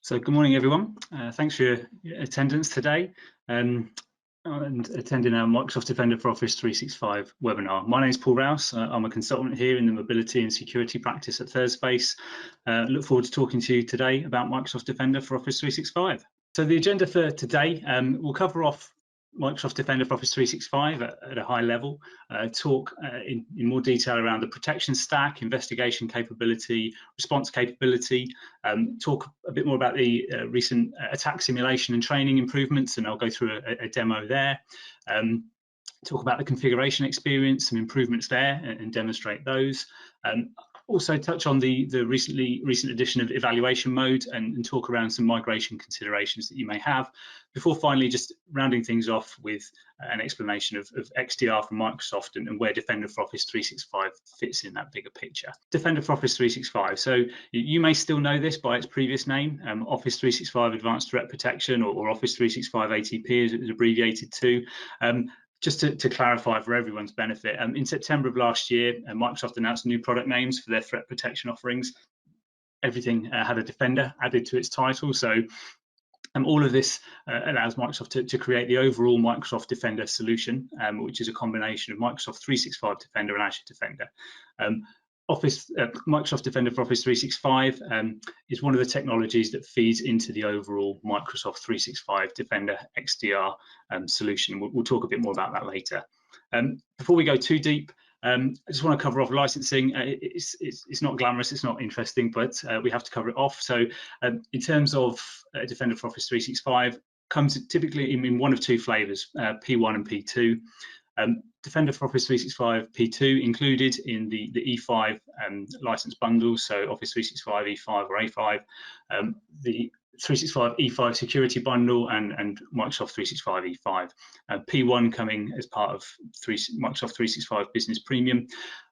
So good morning, everyone. Thanks for your attendance today and attending our Microsoft Defender for Office 365 webinar. My name is Paul Rouse. I'm a consultant here in the mobility and security practice at ThirSpace. Look forward to talking to you today about Microsoft Defender for Office 365. So the agenda for today, we'll cover off Microsoft Defender for Office 365 at a high level, talk in more detail around the protection stack, investigation capability, response capability, talk a bit more about the recent attack simulation and training improvements, and I'll go through a demo there. Talk about the configuration experience, some improvements there, and demonstrate those. Also touch on the recent addition of evaluation mode and talk around some migration considerations that you may have, before finally just rounding things off with an explanation of XDR from Microsoft and where Defender for Office 365 fits in that bigger picture. Defender for Office 365. So you may still know this by its previous name, Office 365 Advanced Threat Protection, or Office 365 ATP as it was abbreviated to. Just to clarify for everyone's benefit, in September of last year, Microsoft announced new product names for their threat protection offerings. Everything had a Defender added to its title, so all of this allows Microsoft to create the overall Microsoft Defender solution, which is a combination of Microsoft 365 Defender and Azure Defender. Microsoft Defender for Office 365 is one of the technologies that feeds into the overall Microsoft 365 Defender XDR solution. We'll talk a bit more about that later. Before we go too deep, I just want to cover off licensing. It's not glamorous, it's not interesting, but we have to cover it off. So in terms of Defender for Office 365, comes typically in one of two flavors, P1 and P2. Defender for Office 365 P2 included in the E5 license bundles, so Office 365 E5 or A5, the 365 E5 security bundle and Microsoft 365 E5. P1 coming as part of Microsoft 365 Business Premium.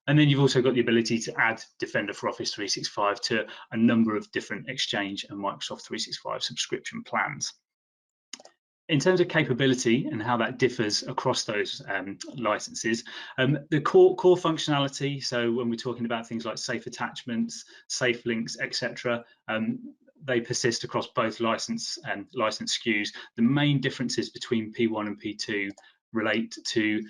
And then you've also got the ability to add Defender for Office 365 to a number of different Exchange and Microsoft 365 subscription plans. In terms of capability and how that differs across those licenses, the core functionality, so when we're talking about things like safe attachments, safe links, etc., they persist across both license SKUs. The main differences between P1 and P2 relate to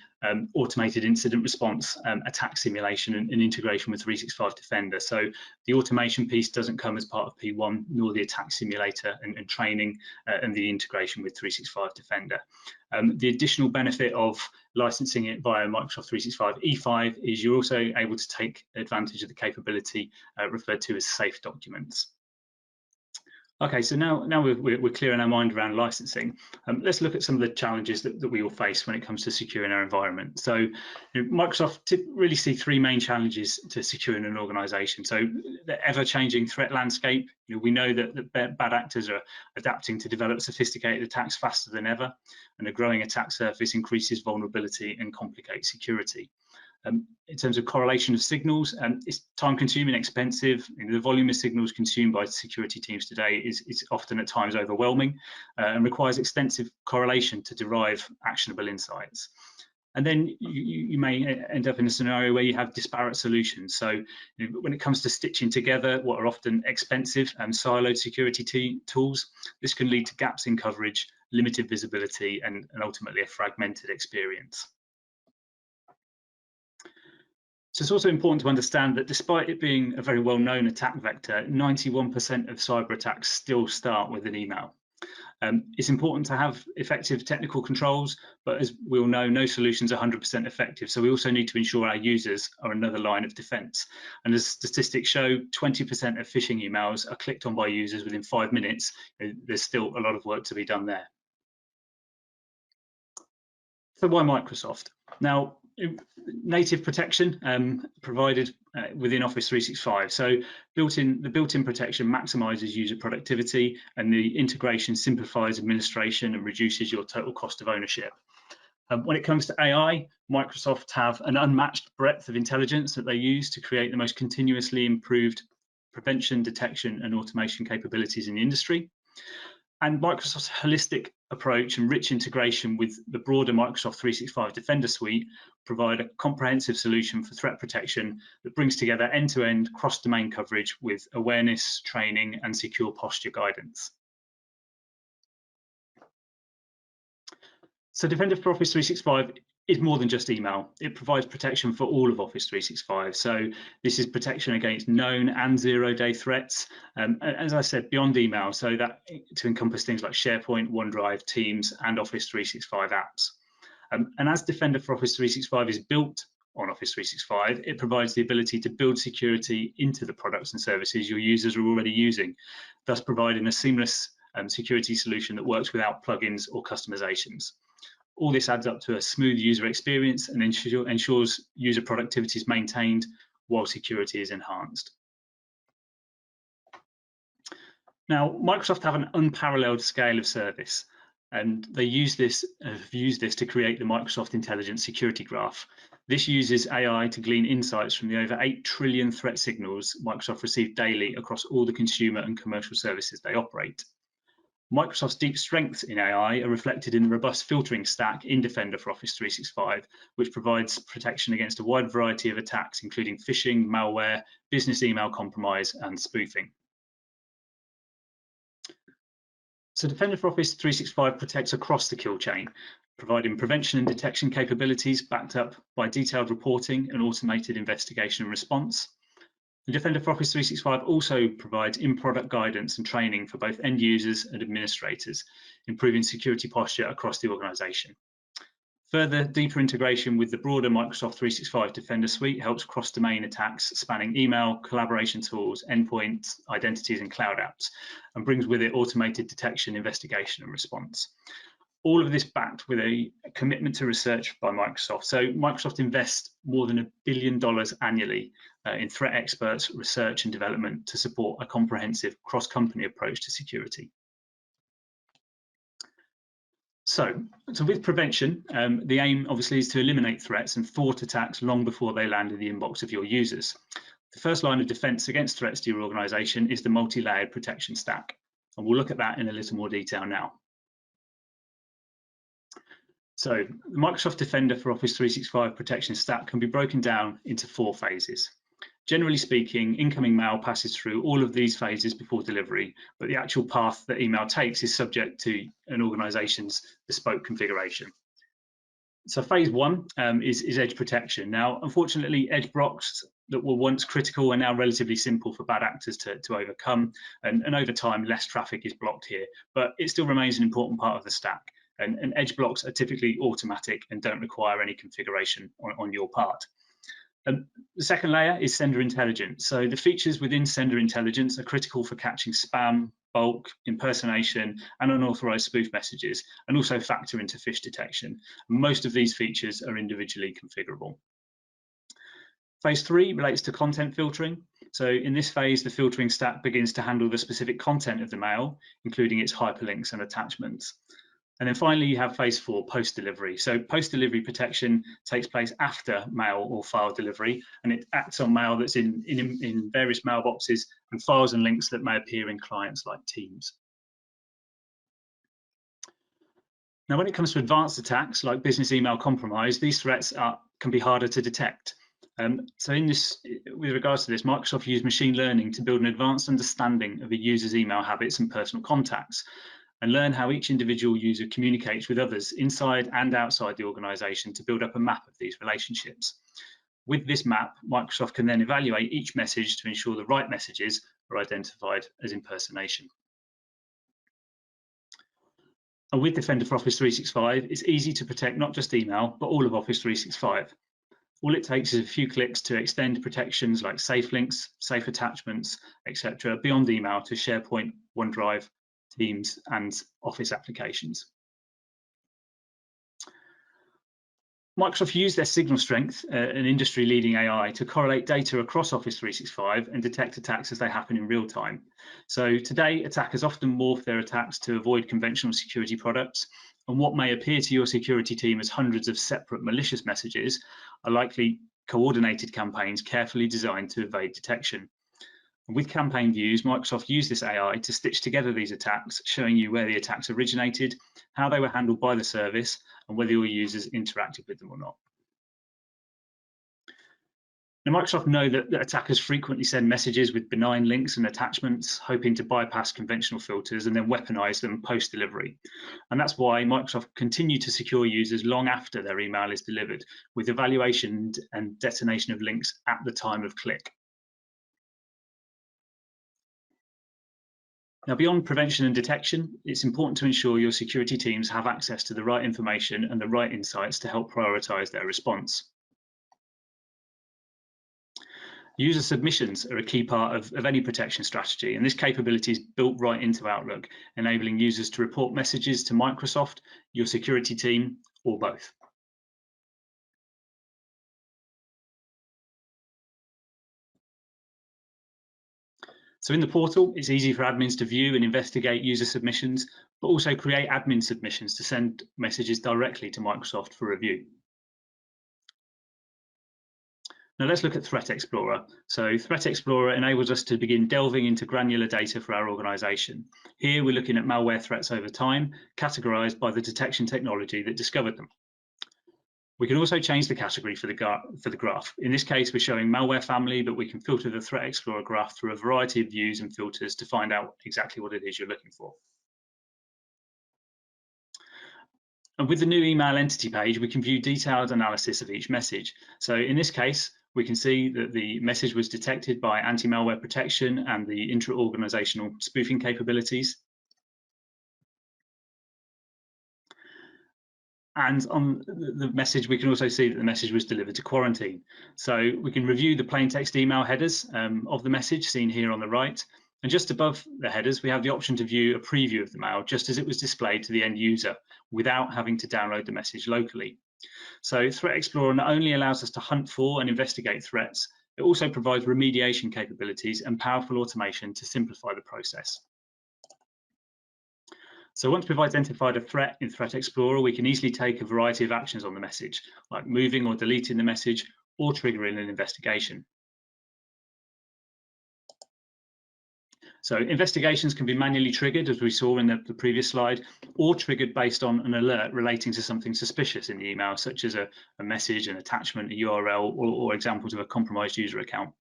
automated incident response, attack simulation, and integration with 365 Defender. So the automation piece doesn't come as part of P1, nor the attack simulator and training and the integration with 365 Defender. The additional benefit of licensing it via Microsoft 365 E5 is you're also able to take advantage of the capability referred to as safe documents. Okay, so now we're clear in our mind around licensing. Let's look at some of the challenges that we all face when it comes to securing our environment. So Microsoft really see three main challenges to securing an organization. So the ever-changing threat landscape. We know that bad actors are adapting to develop sophisticated attacks faster than ever, and a growing attack surface increases vulnerability and complicates security. In terms of correlation of signals, it's time-consuming, expensive. The volume of signals consumed by security teams today is often at times overwhelming and requires extensive correlation to derive actionable insights. And then you may end up in a scenario where you have disparate solutions. So when it comes to stitching together what are often expensive and siloed security tools, this can lead to gaps in coverage, limited visibility, and ultimately a fragmented experience. So it's also important to understand that despite it being a very well-known attack vector, 91% of cyber attacks still start with an email. It's important to have effective technical controls, but as we all know, no solutions are 100% effective. So we also need to ensure our users are another line of defense. And as statistics show, 20% of phishing emails are clicked on by users within 5 minutes. There's still a lot of work to be done there. So why Microsoft? Now, native protection provided within Office 365. So the built-in protection maximizes user productivity, and the integration simplifies administration and reduces your total cost of ownership. When it comes to AI, Microsoft have an unmatched breadth of intelligence that they use to create the most continuously improved prevention, detection, and automation capabilities in the industry. And Microsoft's holistic approach and rich integration with the broader Microsoft 365 Defender suite provide a comprehensive solution for threat protection that brings together end-to-end cross-domain coverage with awareness, training, and secure posture guidance. So Defender for Office 365 is more than just email. It provides protection for all of Office 365. So this is protection against known and zero-day threats. As I said, beyond email, so that to encompass things like SharePoint, OneDrive, Teams, and Office 365 apps. And as Defender for Office 365 is built on Office 365, it provides the ability to build security into the products and services your users are already using, thus providing a seamless security solution that works without plugins or customizations. All this adds up to a smooth user experience and ensures user productivity is maintained while security is enhanced. Now, Microsoft have an unparalleled scale of service, and they have used this to create the Microsoft Intelligent Security Graph. This uses AI to glean insights from the over 8 trillion threat signals Microsoft receive daily across all the consumer and commercial services they operate. Microsoft's deep strengths in AI are reflected in the robust filtering stack in Defender for Office 365, which provides protection against a wide variety of attacks, including phishing, malware, business email compromise, and spoofing. So Defender for Office 365 protects across the kill chain, providing prevention and detection capabilities backed up by detailed reporting and automated investigation and response. The Defender for Office 365 also provides in-product guidance and training for both end users and administrators, improving security posture across the organization. Further, deeper integration with the broader Microsoft 365 Defender suite helps cross-domain attacks spanning email, collaboration tools, endpoints, identities, and cloud apps, and brings with it automated detection, investigation, and response. All of this backed with a commitment to research by Microsoft. So Microsoft invests more than $1 billion annually in threat experts, research and development to support a comprehensive cross-company approach to security. So with prevention, the aim obviously is to eliminate threats and thwart attacks long before they land in the inbox of your users. The first line of defense against threats to your organization is the multi-layered protection stack. And we'll look at that in a little more detail now. So the Microsoft Defender for Office 365 protection stack can be broken down into 4 phases. Generally speaking, incoming mail passes through all of these phases before delivery, but the actual path that email takes is subject to an organization's bespoke configuration. So phase 1 is edge protection. Now, unfortunately, edge blocks that were once critical are now relatively simple for bad actors to overcome, and over time, less traffic is blocked here, but it still remains an important part of the stack. And edge blocks are typically automatic and don't require any configuration on your part. The second layer is sender intelligence. So the features within sender intelligence are critical for catching spam, bulk, impersonation, and unauthorized spoof messages, and also factor into phish detection. Most of these features are individually configurable. Phase 3 relates to content filtering. So in this phase, the filtering stack begins to handle the specific content of the mail, including its hyperlinks and attachments. And then finally, you have phase 4, post-delivery. So post-delivery protection takes place after mail or file delivery, and it acts on mail that's in various mailboxes and files and links that may appear in clients like Teams. Now, when it comes to advanced attacks like business email compromise, these threats can be harder to detect. So with regards to this, Microsoft used machine learning to build an advanced understanding of a user's email habits and personal contacts, and learn how each individual user communicates with others inside and outside the organization to build up a map of these relationships. With this map, Microsoft can then evaluate each message to ensure the right messages are identified as impersonation. And with Defender for Office 365, it's easy to protect not just email, but all of Office 365. All it takes is a few clicks to extend protections like safe links, safe attachments, etc., beyond email to SharePoint, OneDrive, Teams, and Office applications. Microsoft used their signal strength, an industry-leading AI, to correlate data across Office 365 and detect attacks as they happen in real time. So today, attackers often morph their attacks to avoid conventional security products, and what may appear to your security team as hundreds of separate malicious messages are likely coordinated campaigns carefully designed to evade detection. And with campaign views, Microsoft used this AI to stitch together these attacks, showing you where the attacks originated, how they were handled by the service, and whether your users interacted with them or not. Now, Microsoft know that attackers frequently send messages with benign links and attachments, hoping to bypass conventional filters and then weaponize them post-delivery. And that's why Microsoft continue to secure users long after their email is delivered, with evaluation and detonation of links at the time of click. Now, beyond prevention and detection, it's important to ensure your security teams have access to the right information and the right insights to help prioritize their response. User submissions are a key part of any protection strategy, and this capability is built right into Outlook, enabling users to report messages to Microsoft, your security team, or both. So in the portal, it's easy for admins to view and investigate user submissions, but also create admin submissions to send messages directly to Microsoft for review. Now let's look at Threat Explorer. So Threat Explorer enables us to begin delving into granular data for our organization. Here we're looking at malware threats over time, categorized by the detection technology that discovered them. We can also change the category for the graph. In this case, we're showing malware family, but we can filter the Threat Explorer graph through a variety of views and filters to find out exactly what it is you're looking for. And with the new email entity page, we can view detailed analysis of each message. So in this case, we can see that the message was detected by anti-malware protection and the intra-organizational spoofing capabilities. And on the message, we can also see that the message was delivered to quarantine. So we can review the plain text email headers of the message seen here on the right. And just above the headers, we have the option to view a preview of the mail just as it was displayed to the end user without having to download the message locally. So Threat Explorer not only allows us to hunt for and investigate threats, it also provides remediation capabilities and powerful automation to simplify the process. So once we've identified a threat in Threat Explorer, we can easily take a variety of actions on the message, like moving or deleting the message or triggering an investigation. So investigations can be manually triggered, as we saw in the previous slide, or triggered based on an alert relating to something suspicious in the email, such as a message, an attachment, a URL, or examples of a compromised user account.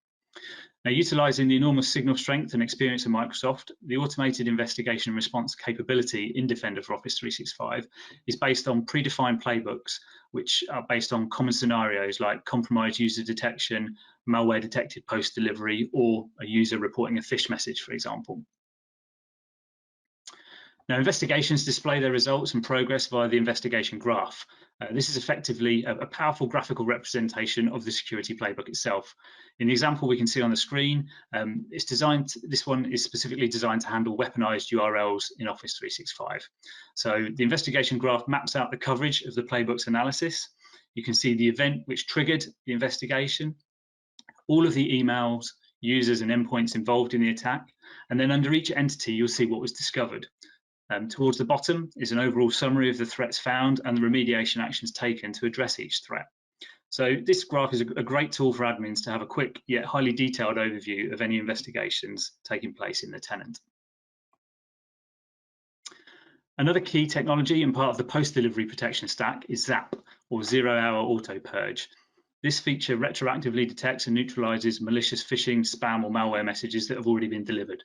Now, utilising the enormous signal strength and experience of Microsoft, the automated investigation response capability in Defender for Office 365 is based on predefined playbooks, which are based on common scenarios like compromised user detection, malware detected post-delivery, or a user reporting a phish message, for example. Now, investigations display their results and progress via the investigation graph. This is effectively a powerful graphical representation of the security playbook itself. In the example we can see on the screen, this one is specifically designed to handle weaponized URLs in Office 365. So the investigation graph maps out the coverage of the playbook's analysis. You can see the event which triggered the investigation, all of the emails, users and endpoints involved in the attack, and then under each entity, you'll see what was discovered. Towards the bottom is an overall summary of the threats found and the remediation actions taken to address each threat. So this graph is a great tool for admins to have a quick yet highly detailed overview of any investigations taking place in the tenant. Another key technology and part of the post-delivery protection stack is ZAP, or Zero-Hour Auto Purge. This feature retroactively detects and neutralizes malicious phishing, spam, or malware messages that have already been delivered.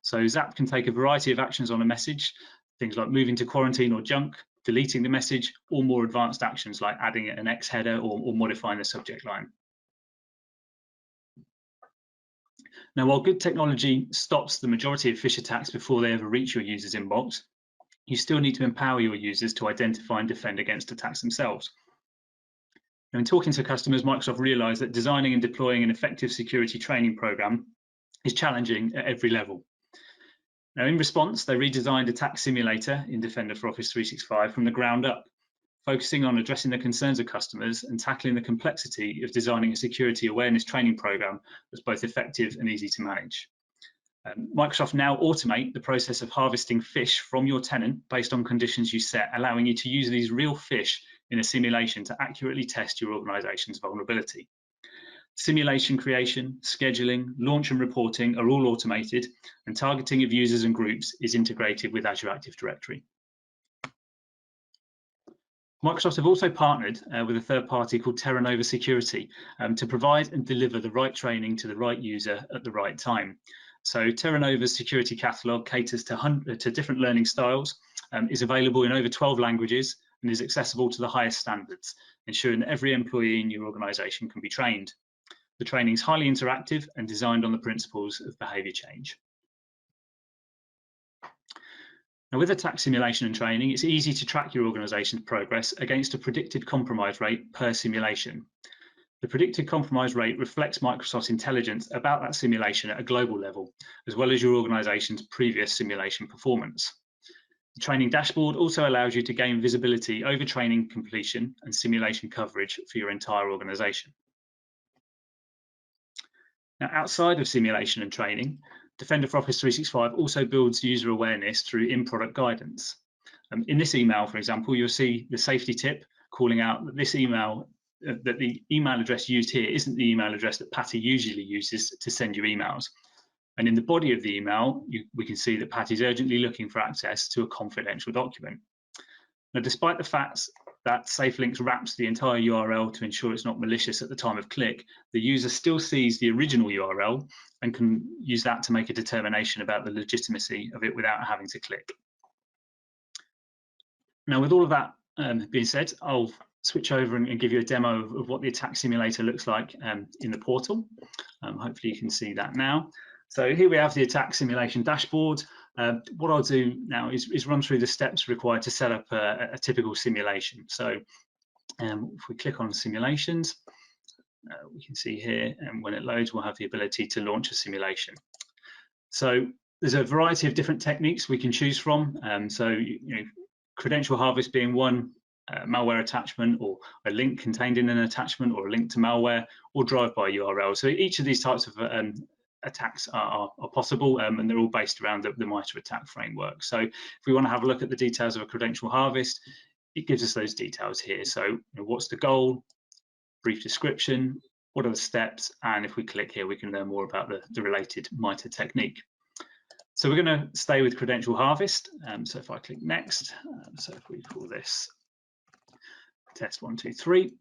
So ZAP can take a variety of actions on a message, things like moving to quarantine or junk, deleting the message, or more advanced actions like adding an X header or modifying the subject line. Now, while good technology stops the majority of phish attacks before they ever reach your user's inbox, you still need to empower your users to identify and defend against attacks themselves. Now, in talking to customers, Microsoft realized that designing and deploying an effective security training program is challenging at every level. Now, in response, they redesigned Attack Simulator in Defender for Office 365 from the ground up, focusing on addressing the concerns of customers and tackling the complexity of designing a security awareness training program that's both effective and easy to manage. Microsoft now automate the process of harvesting phish from your tenant based on conditions you set, allowing you to use these real phish in a simulation to accurately test your organization's vulnerability. Simulation creation, scheduling, launch and reporting are all automated, and targeting of users and groups is integrated with Azure Active Directory. Microsoft have also partnered with a third party called Terranova Security to provide and deliver the right training to the right user at the right time. So Terranova's security catalog caters to different learning styles, is available in over 12 languages, and is accessible to the highest standards, ensuring that every employee in your organisation can be trained. The training is highly interactive and designed on the principles of behaviour change. Now, with attack simulation and training, it's easy to track your organisation's progress against a predicted compromise rate per simulation. The predicted compromise rate reflects Microsoft's intelligence about that simulation at a global level, as well as your organisation's previous simulation performance. The training dashboard also allows you to gain visibility over training completion and simulation coverage for your entire organisation. Now, outside of simulation and training, Defender for Office 365 also builds user awareness through in-product guidance. In this email, for example, you'll see the safety tip calling out that the email address used here isn't the email address that Patty usually uses to send you emails. And in the body of the email, we can see that Patty's urgently looking for access to a confidential document. Now, despite the fact that SafeLinks wraps the entire URL to ensure it's not malicious at the time of click, the user still sees the original URL and can use that to make a determination about the legitimacy of it without having to click. Now, with all of that being said, I'll switch over and give you a demo of what the attack simulator looks like in the portal. Hopefully you can see that now. So here we have the attack simulation dashboard. What I'll do now is run through the steps required to set up a typical simulation. So if we click on simulations, we can see here, and when it loads, we'll have the ability to launch a simulation. So there's a variety of different techniques we can choose from. Credential harvest being one, malware attachment, or a link contained in an attachment, or a link to malware, or drive-by URL. So each of these types of attacks are possible, and they're all based around the MITRE attack framework. So if we want to have a look at the details of a credential harvest, it gives us those details here. So what's the goal, brief description, what are the steps, and if we click here, we can learn more about the related MITRE technique. So we're going to stay with credential harvest. So if I click next, so if we call this test 1, 2, 3,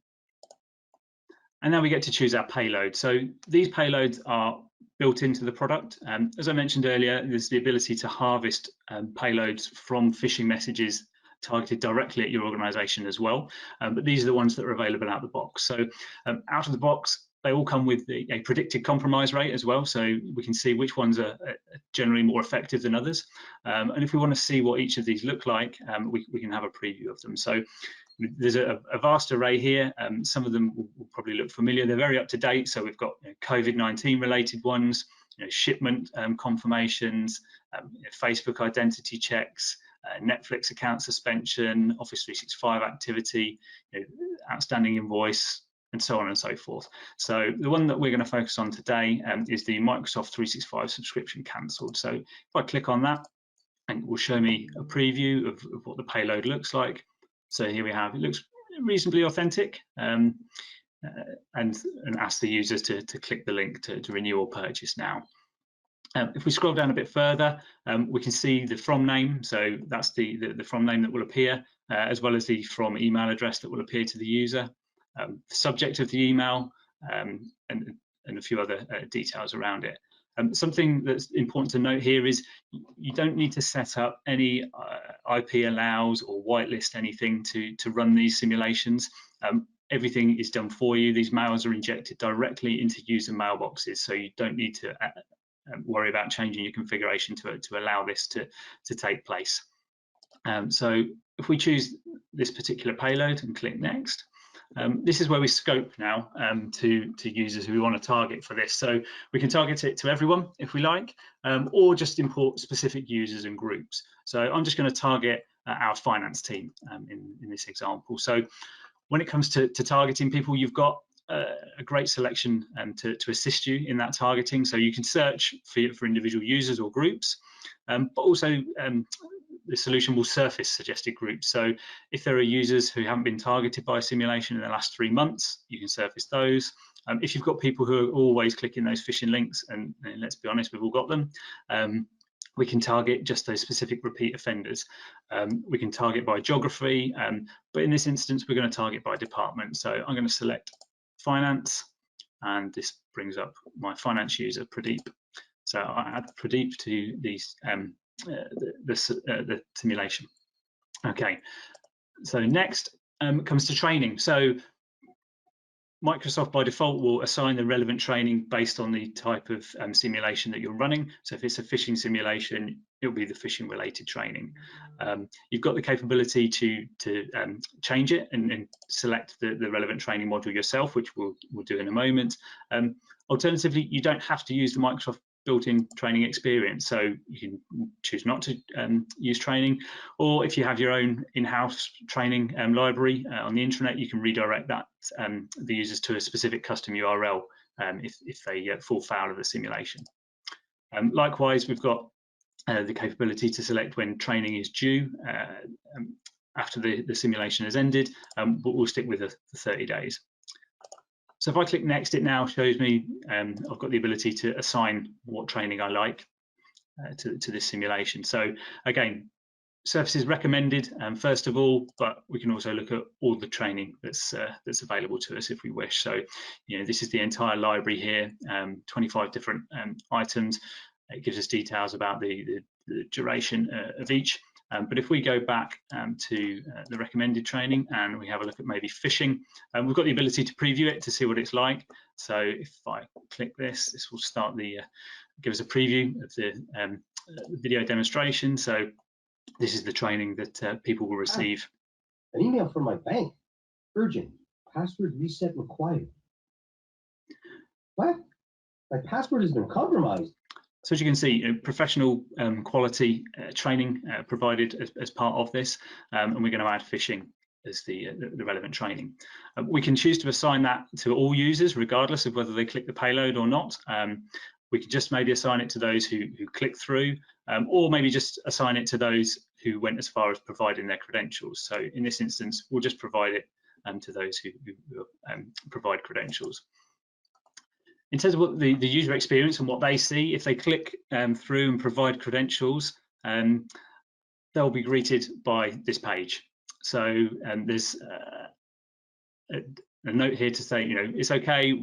and now we get to choose our payload. So these payloads are built into the product. As I mentioned earlier, there's the ability to harvest payloads from phishing messages targeted directly at your organization as well. But these are the ones that are available out of the box. So out of the box, they all come with a predicted compromise rate as well. So we can see which ones are generally more effective than others. And if we want to see what each of these look like, we can have a preview of them. So there's a vast array here. Some of them will probably look familiar. They're very up to date. So we've got COVID-19 related ones, shipment confirmations, Facebook identity checks, Netflix account suspension, Office 365 activity, outstanding invoice, and so on and so forth. So the one that we're going to focus on today is the Microsoft 365 subscription cancelled. So if I click on that, and it will show me a preview of what the payload looks like. So here we have, it looks reasonably authentic, and ask the users to click the link to renew or purchase now. If we scroll down a bit further, we can see the from name. So that's the from name that will appear, as well as the from email address that will appear to the user, the subject of the email, and a few other details around it. Something that's important to note here is you don't need to set up any IP allows or whitelist anything to run these simulations. Everything is done for you. These mails are injected directly into user mailboxes, so you don't need to worry about changing your configuration to allow this to take place. So if we choose this particular payload and click next, this is where we scope now to users who we want to target for this. So we can target it to everyone if we like, or just import specific users and groups. So I'm just going to target our finance team in this example. So when it comes to targeting people, you've got a great selection to assist you in that targeting. So you can search for individual users or groups, but also the solution will surface suggested groups. So if there are users who haven't been targeted by a simulation in the last 3 months, you can surface those. If you've got people who are always clicking those phishing links, and let's be honest, we've all got them, we can target just those specific repeat offenders. We can target by geography, but in this instance, we're going to target by department. So I'm going to select finance, and this brings up my finance user, Pradeep. So I add Pradeep to these, the simulation. Okay, so next comes to training. So Microsoft by default will assign the relevant training based on the type of simulation that you're running. So if it's a phishing simulation, it'll be the phishing related training. You've got the capability to change it and select the relevant training module yourself, which we'll do in a moment. Alternatively, you don't have to use the Microsoft built-in training experience, so you can choose not to use training, or if you have your own in-house training library on the intranet, you can redirect that the users to a specific custom URL if they fall foul of the simulation. Likewise, we've got the capability to select when training is due after the simulation has ended, but we'll stick with the 30 days. So if I click next, it now shows me I've got the ability to assign what training I like to this simulation. So again, services recommended first of all, but we can also look at all the training that's available to us if we wish. So this is the entire library here, 25 different items. It gives us details about the duration of each. But if we go back to the recommended training and we have a look at maybe phishing, we've got the ability to preview it to see what it's like. So if I click this will start give us a preview of the video demonstration. So this is the training that people will receive. An email from my bank. Urgent. Password reset required. What? My password has been compromised. So as you can see, professional quality training provided as part of this, and we're going to add phishing as the relevant training. We can choose to assign that to all users, regardless of whether they click the payload or not. We could just maybe assign it to those who click through, or maybe just assign it to those who went as far as providing their credentials. So in this instance, we'll just provide it to those who provide credentials. In terms of what the user experience and what they see, if they click through and provide credentials, they'll be greeted by this page. So there's a note here to say, it's okay,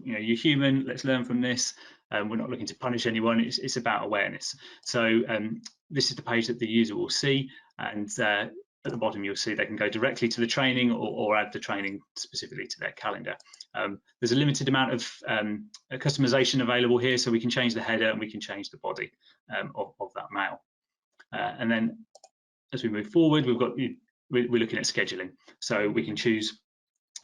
you're human, let's learn from this. We're not looking to punish anyone, it's about awareness. So this is the page that the user will see, and at the bottom you'll see they can go directly to the training or add the training specifically to their calendar. There's a limited amount of customization available here, so we can change the header and we can change the body of that mail. And then as we move forward, we're looking at scheduling. So we can choose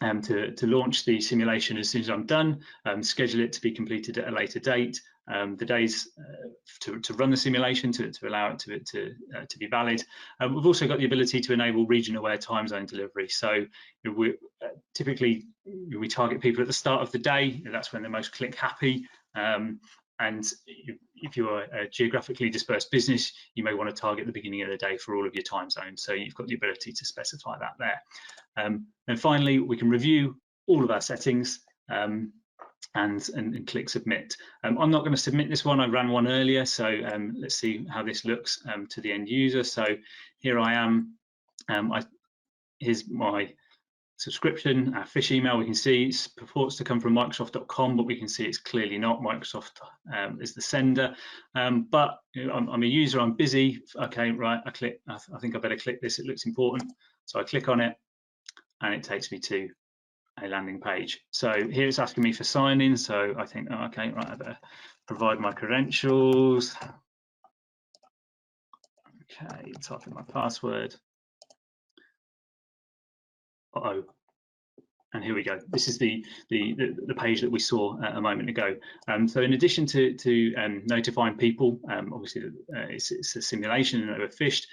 to launch the simulation as soon as I'm done, schedule it to be completed at a later date, the days to run the simulation to allow it to be valid. We've also got the ability to enable region-aware time zone delivery. So typically we target people at the start of the day. That's when they're most click happy. And if you're a geographically dispersed business, you may want to target the beginning of the day for all of your time zones. So you've got the ability to specify that there. And finally, we can review all of our settings and click submit. I'm not going to submit this one. I ran one earlier, so let's see how this looks to the end user. So here I am. Here's my subscription, our fish email. We can see it purports to come from Microsoft.com, but we can see it's clearly not. Microsoft is the sender. But I'm a user, I'm busy. Okay, right, I think I better click this, it looks important. So I click on it and it takes me to a landing page. So here it's asking me for sign in. So I think, oh, okay, right, I better provide my credentials. Okay, type in my password. Uh-oh. And here we go. This is the page that we saw a moment ago. So in addition to notifying people, obviously it's a simulation and they were phished.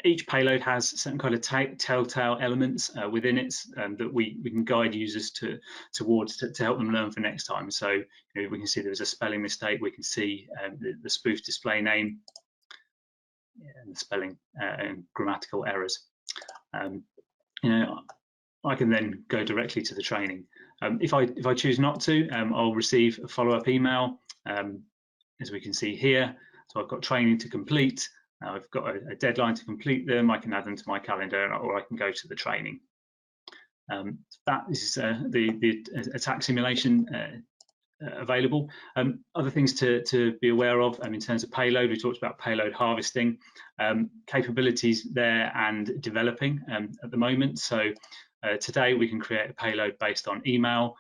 Each payload has certain kind of telltale elements within it that we can guide users towards to help them learn for next time. So we can see there was a spelling mistake. We can see the spoof display name. and spelling and grammatical errors. You know, I can then go directly to the training. If I choose not to, I'll receive a follow-up email, as we can see here. So I've got training to complete. I've got a deadline to complete them. I can add them to my calendar, or I can go to the training. That is the attack simulation available. Other things to be aware of in terms of payload, we talked about payload harvesting, capabilities there and developing at the moment. So today we can create a payload based on email.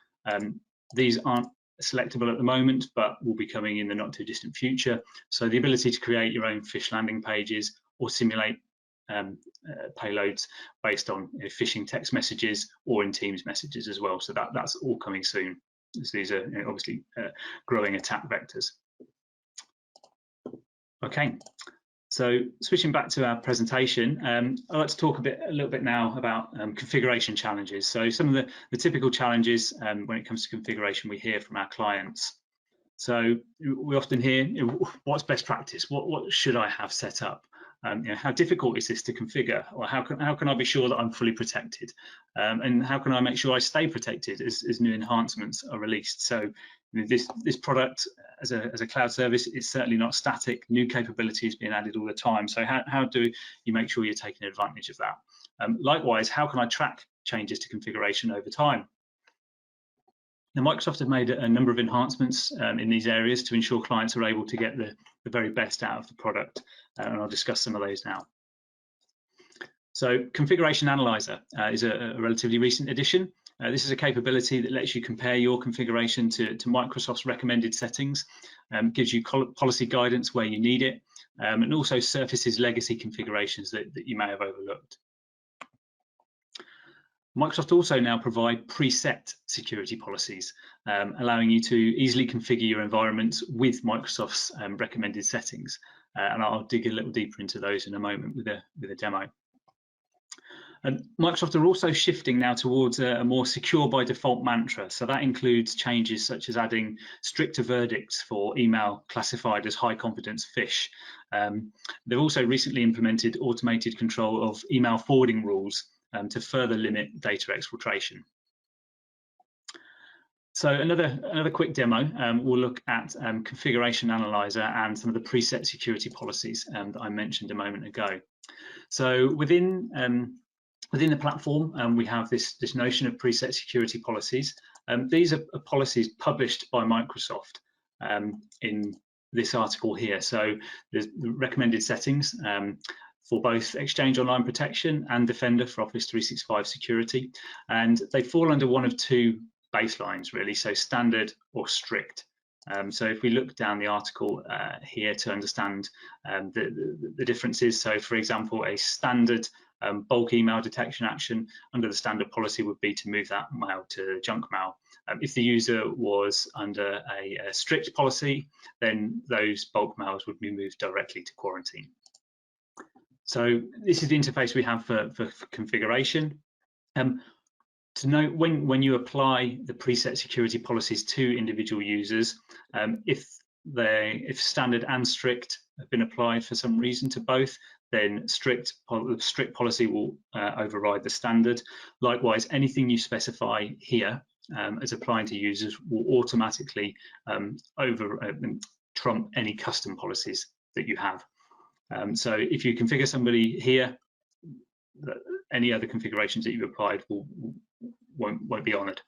These aren't selectable at the moment, but will be coming in the not too distant future. So the ability to create your own phish landing pages or simulate payloads based on phishing text messages or in Teams messages as well. So that's all coming soon. So these are obviously growing attack vectors. Okay, so switching back to our presentation, I'd like to talk a little bit now about configuration challenges. So some of the typical challenges when it comes to configuration we hear from our clients. So we often hear, what's best practice? What should I have set up? How difficult is this to configure? Or how can I be sure that I'm fully protected? And how can I make sure I stay protected as new enhancements are released? So this product as a cloud service is certainly not static. New capabilities being added all the time. So how do you make sure you're taking advantage of that? Likewise, how can I track changes to configuration over time? Now, Microsoft have made a number of enhancements in these areas to ensure clients are able to get the very best out of the product, and I'll discuss some of those now. So Configuration Analyzer is a relatively recent addition. This is a capability that lets you compare your configuration to Microsoft's recommended settings, gives you policy guidance where you need it, and also surfaces legacy configurations that you may have overlooked. Microsoft also now provide preset security policies, allowing you to easily configure your environments with Microsoft's recommended settings. And I'll dig a little deeper into those in a moment with a demo. And Microsoft are also shifting now towards a more secure by default mantra. So that includes changes such as adding stricter verdicts for email classified as high confidence phish. They've also recently implemented automated control of email forwarding rules to further limit data exfiltration. So another quick demo, we'll look at Configuration Analyzer and some of the preset security policies that I mentioned a moment ago. So within the platform, we have this notion of preset security policies. These are policies published by Microsoft in this article here. So there's the recommended settings for both Exchange Online Protection and Defender for Office 365 security. And they fall under one of two baselines, really, so standard or strict. So if we look down the article here to understand the differences, so for example, a standard bulk email detection action under the standard policy would be to move that mail to junk mail. If the user was under a strict policy, then those bulk mails would be moved directly to quarantine. So this is the interface we have for configuration. To note, when you apply the preset security policies to individual users, if standard and strict have been applied for some reason to both, then strict policy will override the standard. Likewise, anything you specify here as applying to users will automatically trump any custom policies that you have. So if you configure somebody here, any other configurations that you've applied won't be honoured.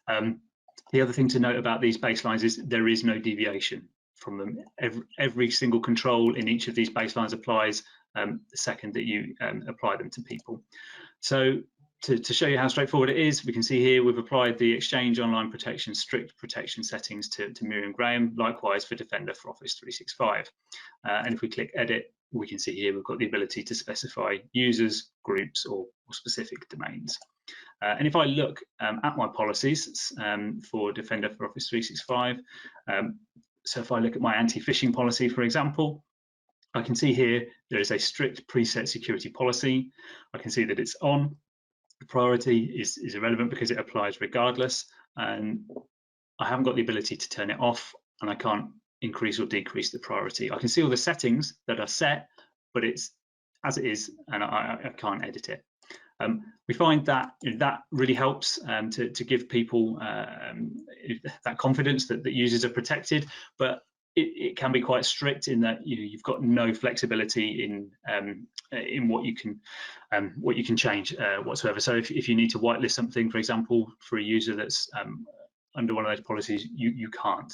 The other thing to note about these baselines is there is no deviation from them. Every single control in each of these baselines applies the second that you apply them to people. So to show you how straightforward it is, we can see here we've applied the Exchange Online Protection strict protection settings to Miriam Graham, likewise for Defender for Office 365. And if we click Edit, we can see here we've got the ability to specify users, groups, or specific domains. And if I look at my policies for Defender for Office 365, so if I look at my anti-phishing policy, for example, I can see here there is a strict preset security policy. I can see that it's on. The priority is irrelevant because it applies regardless, and I haven't got the ability to turn it off, and I can't increase or decrease the priority. I can see all the settings that are set, but it's as it is, and I can't edit it. We find that that really helps to give people that confidence that users are protected, but it can be quite strict in that you've got no flexibility in what you can change whatsoever. So if you need to whitelist something, for example, for a user that's under one of those policies, you can't.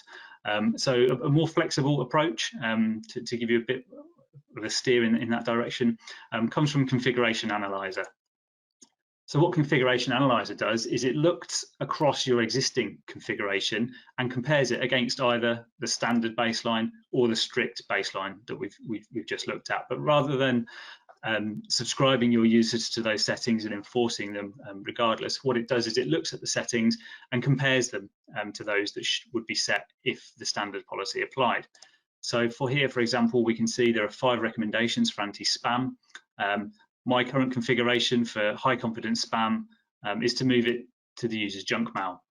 So a more flexible approach to give you a bit of a steer in that direction comes from Configuration Analyzer. So what Configuration Analyzer does is it looks across your existing configuration and compares it against either the standard baseline or the strict baseline that we've just looked at. But rather than subscribing your users to those settings and enforcing them regardless, what it does is it looks at the settings and compares them to those that would be set if the standard policy applied. So for here, for example, we can see there are 5 recommendations for anti-spam. My current configuration for high confidence spam is to move it to the user's junk mail.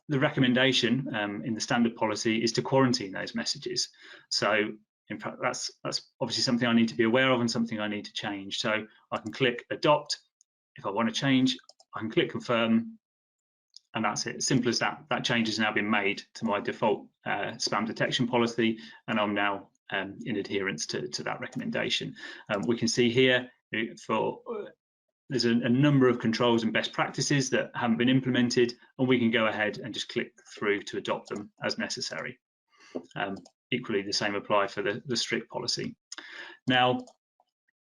The recommendation in the standard policy is to quarantine those messages. So in fact, that's obviously something I need to be aware of and something I need to change. So I can click adopt. If I want to change, I can click confirm, and that's it. Simple as that. That change has now been made to my default spam detection policy, and I'm now in adherence to that recommendation. We can see here there's a number of controls and best practices that haven't been implemented, and we can go ahead and just click through to adopt them as necessary. Equally, the same apply for the strict policy. Now,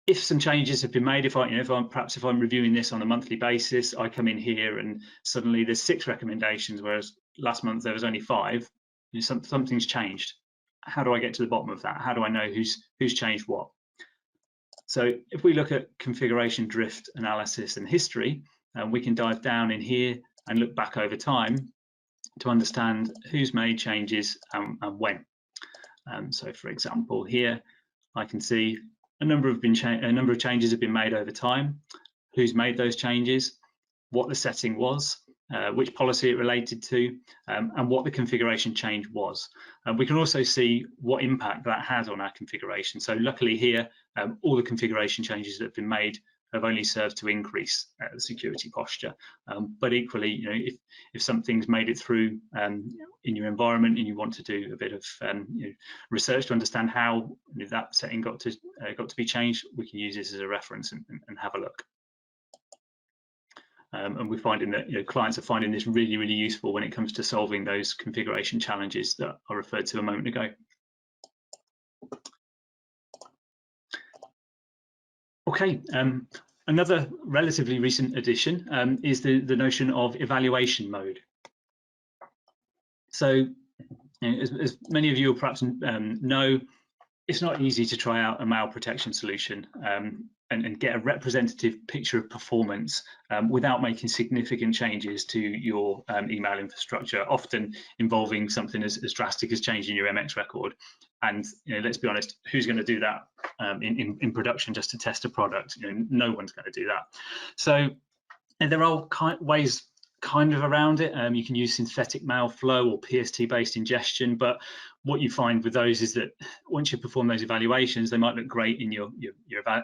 if some changes have been made, if I'm reviewing this on a monthly basis, I come in here and suddenly there's 6 recommendations, whereas last month there was only 5. Something's changed. How do I get to the bottom of that? How do I know who's changed what? So if we look at configuration drift analysis and history, we can dive down in here and look back over time to understand who's made changes and when. So for example, here I can see a number of changes have been made over time, who's made those changes, what the setting was, which policy it related to, and what the configuration change was. We can also see what impact that has on our configuration. So luckily here, all the configuration changes that have been made have only served to increase the security posture. But equally, if something's made it through in your environment and you want to do a bit of research to understand how that setting got to be changed, we can use this as a reference and have a look. And we're finding that clients are finding this really, really useful when it comes to solving those configuration challenges that I referred to a moment ago. Okay, another relatively recent addition is the notion of evaluation mode. So, as many of you will perhaps know, it's not easy to try out a mail protection solution and get a representative picture of performance without making significant changes to your email infrastructure, often involving something as drastic as changing your MX record. And let's be honest, who's going to do that in production just to test a product? No one's going to do that. So, and there are ways kind of around it. You can use synthetic mail flow or PST-based ingestion, but what you find with those is that once you perform those evaluations, they might look great in your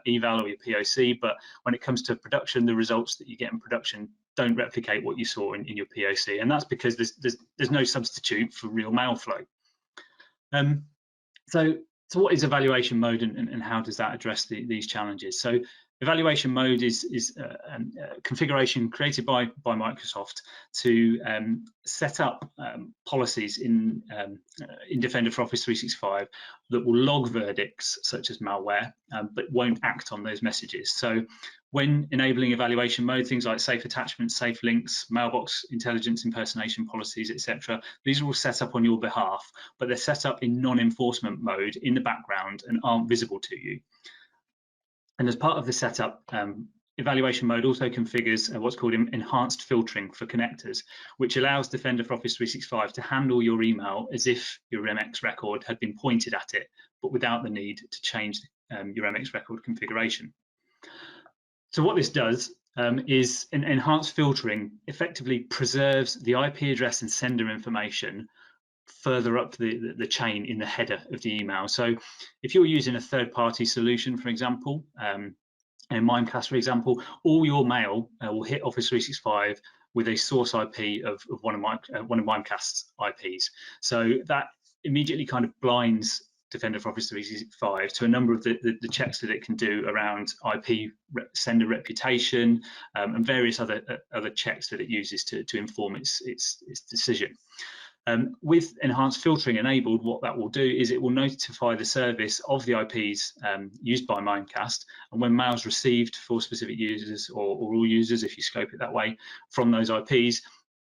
eval or your POC, but when it comes to production, the results that you get in production don't replicate what you saw in your POC, and that's because there's no substitute for real mail flow. So what is evaluation mode and how does that address these challenges? So evaluation mode is a configuration created by Microsoft to set up policies in Defender for Office 365 that will log verdicts such as malware, but won't act on those messages. So when enabling evaluation mode, things like safe attachments, safe links, mailbox intelligence impersonation policies, etc., these are all set up on your behalf, but they're set up in non-enforcement mode in the background and aren't visible to you. And as part of the setup, evaluation mode also configures what's called enhanced filtering for connectors, which allows Defender for Office 365 to handle your email as if your MX record had been pointed at it, but without the need to change your MX record configuration. So what this does is enhanced filtering effectively preserves the IP address and sender information further up the chain in the header of the email. So if you're using a third-party solution, for example, in Mimecast, for example, all your mail will hit Office 365 with a source IP of one of Mimecast's IPs. So that immediately kind of blinds Defender for Office 365 to a number of the checks that it can do around IP sender reputation and various other checks that it uses to inform its decision. With enhanced filtering enabled, what that will do is it will notify the service of the IPs used by Mimecast, and when mail's received for specific users or all users, if you scope it that way, from those IPs,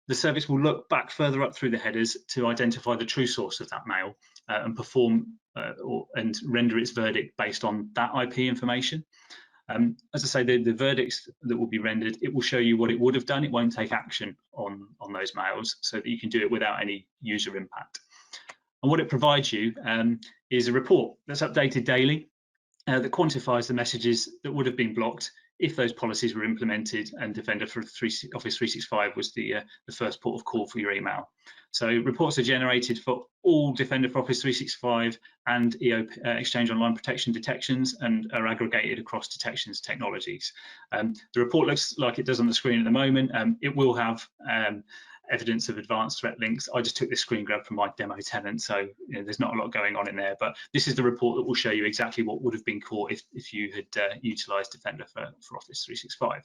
the service will look back further up through the headers to identify the true source of that mail and perform and render its verdict based on that IP information. As I say, the verdicts that will be rendered, it will show you what it would have done. It won't take action on those mails, so that you can do it without any user impact. And what it provides you is a report that's updated daily that quantifies the messages that would have been blocked if those policies were implemented and Defender for Office 365 was the first port of call for your email. So reports are generated for all Defender for Office 365 and Exchange Online Protection detections and are aggregated across detections technologies. The report looks like it does on the screen at the moment. It will have evidence of advanced threat links. I just took this screen grab from my demo tenant, so there's not a lot going on in there, but this is the report that will show you exactly what would have been caught if you had utilized Defender for Office 365.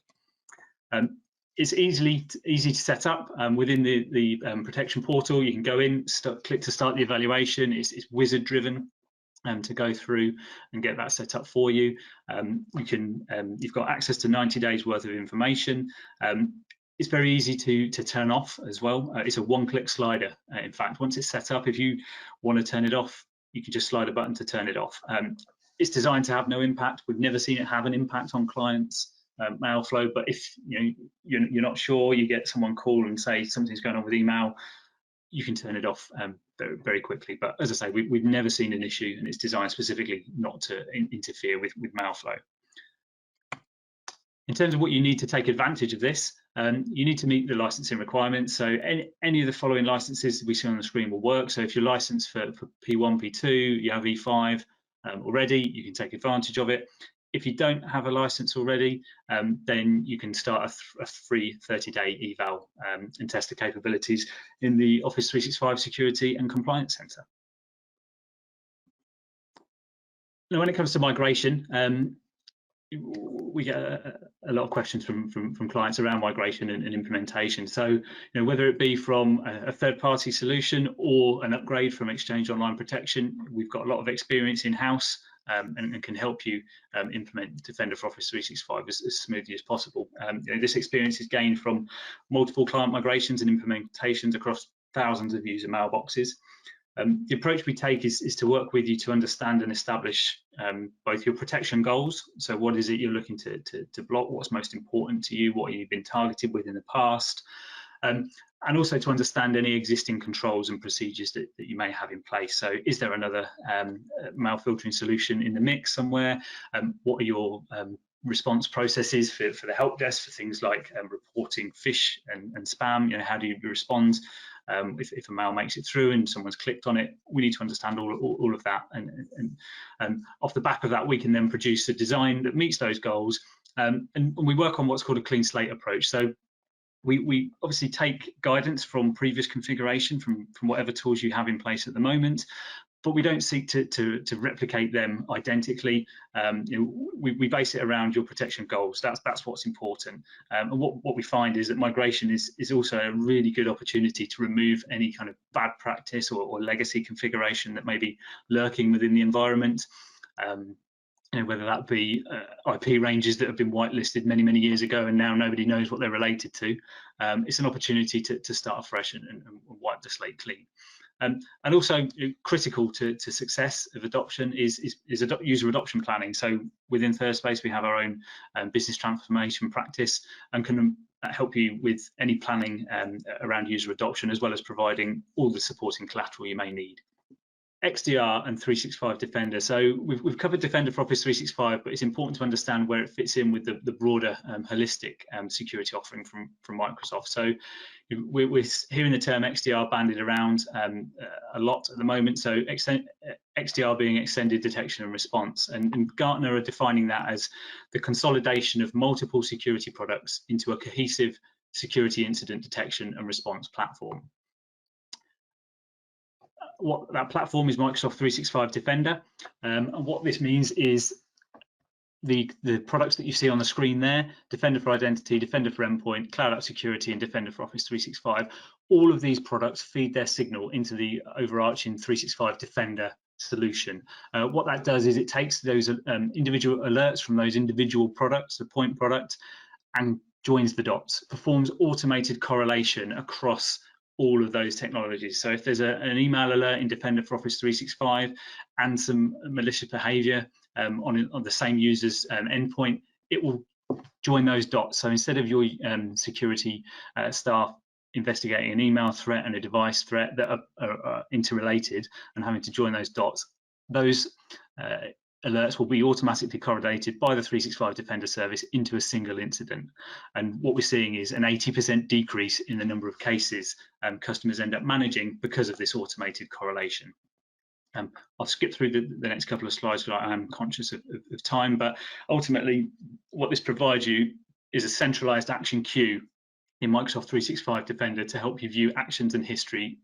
It's easy to set up within the protection portal. You can go in, click to start the evaluation. It's wizard driven to go through and get that set up for you. You've got access to 90 days worth of information. It's very easy to turn off as well. It's a one-click slider. In fact, once it's set up, if you want to turn it off, you can just slide a button to turn it off. It's designed to have no impact. We've never seen it have an impact on clients' mail flow, but if you're not sure, you get someone call and say something's going on with email, you can turn it off very, very quickly. But as I say, we've never seen an issue, and it's designed specifically not to interfere with mail flow. In terms of what you need to take advantage of this, you need to meet the licensing requirements. So any of the following licenses we see on the screen will work. So if you're licensed for P1, P2, you have E5 already, you can take advantage of it. If you don't have a license already, then you can start a free 30-day eval and test the capabilities in the Office 365 Security and Compliance Center. Now, when it comes to migration, we get a lot of questions from clients around migration and implementation. So, whether it be from a third-party solution or an upgrade from Exchange Online Protection, we've got a lot of experience in-house and can help you implement Defender for Office 365 as smoothly as possible. This experience is gained from multiple client migrations and implementations across thousands of user mailboxes. The approach we take is to work with you to understand and establish both your protection goals. So what is it you're looking to block? What's most important to you? What have you been targeted with in the past? And also to understand any existing controls and procedures that you may have in place. So is there another mail filtering solution in the mix somewhere? What are your response processes for the help desk for things like reporting phish and spam? How do you respond if a mail makes it through and someone's clicked on it? We need to understand all of that, and off the back of that, we can then produce a design that meets those goals. And we work on what's called a clean slate approach. So we obviously take guidance from previous configuration, from whatever tools you have in place at the moment, but we don't seek to replicate them identically. We base it around your protection goals. That's what's important. And what we find is that migration is also a really good opportunity to remove any kind of bad practice or legacy configuration that may be lurking within the environment. Whether that be IP ranges that have been whitelisted many years ago and now nobody knows what they're related to. It's an opportunity to start afresh and wipe the slate clean. And also critical to success of adoption is user adoption planning. So within ThirstSpace, we have our own business transformation practice and can help you with any planning around user adoption, as well as providing all the supporting collateral you may need. XDR and 365 Defender. So we've covered Defender for Office 365, but it's important to understand where it fits in with the broader holistic security offering from Microsoft. So we're hearing the term XDR bandied around a lot at the moment. So XDR being extended detection and response, and Gartner are defining that as the consolidation of multiple security products into a cohesive security incident detection and response platform. What that platform is Microsoft 365 Defender, and what this means is the products that you see on the screen there: Defender for Identity, Defender for Endpoint, Cloud App Security, and Defender for Office 365. All of these products feed their signal into the overarching 365 Defender solution. What that does is it takes those individual alerts from those individual products, the point product, and joins the dots, performs automated correlation across all of those technologies. So if there's an email alert in Defender for Office 365 and some malicious behavior on the same user's endpoint, it will join those dots. So instead of your security staff investigating an email threat and a device threat that are interrelated and having to join those dots, those alerts will be automatically correlated by the 365 Defender service into a single incident. And what we're seeing is an 80% decrease in the number of cases customers end up managing because of this automated correlation. I'll skip through the next couple of slides because I am conscious of time, but ultimately what this provides you is a centralized action queue in Microsoft 365 Defender to help you view actions and history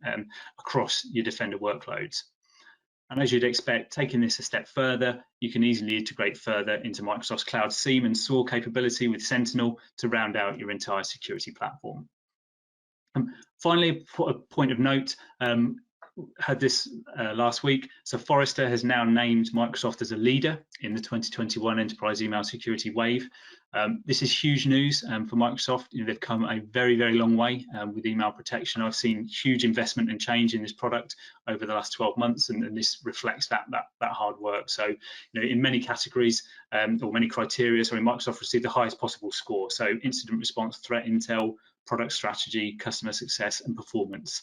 across your Defender workloads. And as you'd expect, taking this a step further, you can easily integrate further into Microsoft's Cloud SIEM and SOAR capability with Sentinel to round out your entire security platform. Finally, a point of note, had this last week. So Forrester has now named Microsoft as a leader in the 2021 Enterprise Email Security Wave. This is huge news for Microsoft. They've come a very, very long way with email protection. I've seen huge investment and change in this product over the last 12 months, and this reflects that hard work. So, in many categories or many criteria, Microsoft received the highest possible score. So, incident response, threat intel, product strategy, customer success, and performance.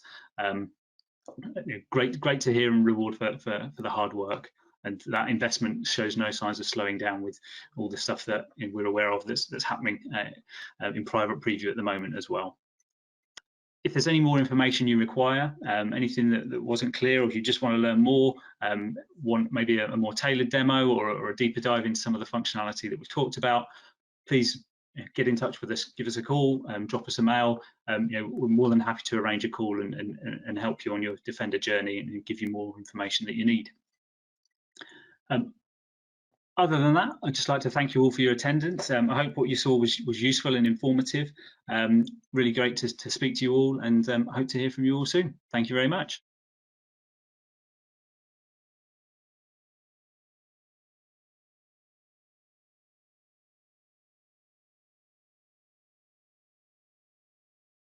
Great to hear and reward for the hard work, and that investment shows no signs of slowing down with all the stuff that we're aware of that's happening in private preview at the moment as well. If there's any more information you require, anything that wasn't clear, or if you just want to learn more, want maybe a more tailored demo or a deeper dive into some of the functionality that we've talked about, please get in touch with us, give us a call, drop us a mail. We're more than happy to arrange a call and help you on your Defender journey and give you more information that you need. Other than that, I'd just like to thank you all for your attendance. I hope what you saw was useful and informative. Really great to speak to you all, and I hope to hear from you all soon. Thank you very much.